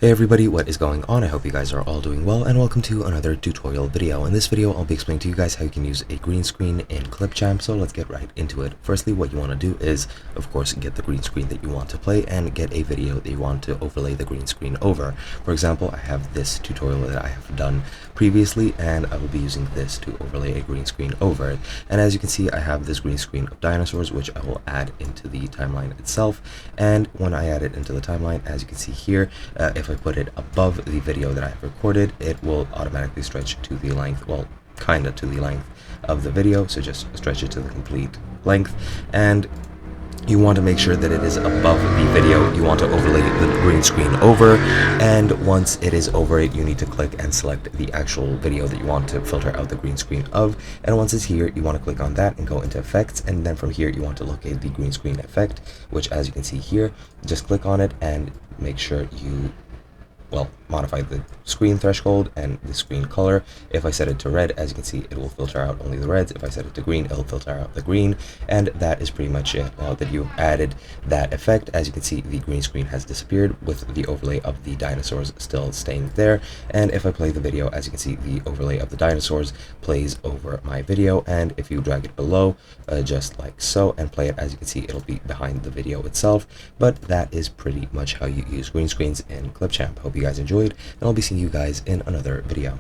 Hey everybody, what is going on? I hope you guys are all doing well, and welcome to another tutorial video. In this video, I'll be explaining to you guys how you can use a green screen in Clipchamp, so let's get right into it. Firstly, what you want to do is, of course, get the green screen that you want to play and get a video that you want to overlay the green screen over. For example, I have this tutorial that I have done previously, and I will be using this to overlay a green screen over it. And as you can see, I have this green screen of dinosaurs, which I will add into the timeline itself. And when I add it into the timeline, as you can see here, if I put it above the video that I have recorded, it will automatically stretch to the length, well, kind of to the length of the video, so just stretch it to the complete length. And you want to make sure that it is above the video. You want to overlay the green screen over, and once it is over it, you need to click and select the actual video that you want to filter out the green screen of. And once it's here, you want to click on that and go into effects, and then from here you want to locate the green screen effect, which, as you can see here, just click on it and make sure you modify the screen threshold and the screen color. If I set it to red, as you can see, it will filter out only the reds. If I set it to green, it'll filter out the green. And that is pretty much it. Now that you've added that effect, as you can see, the green screen has disappeared with the overlay of the dinosaurs still staying there. And if I play the video, as you can see, the overlay of the dinosaurs plays over my video. And if you drag it below, just like so, and play it, as you can see, it'll be behind the video itself. But that is pretty much how you use green screens in Clipchamp. Hope you guys enjoyed, and I'll be seeing you guys in another video.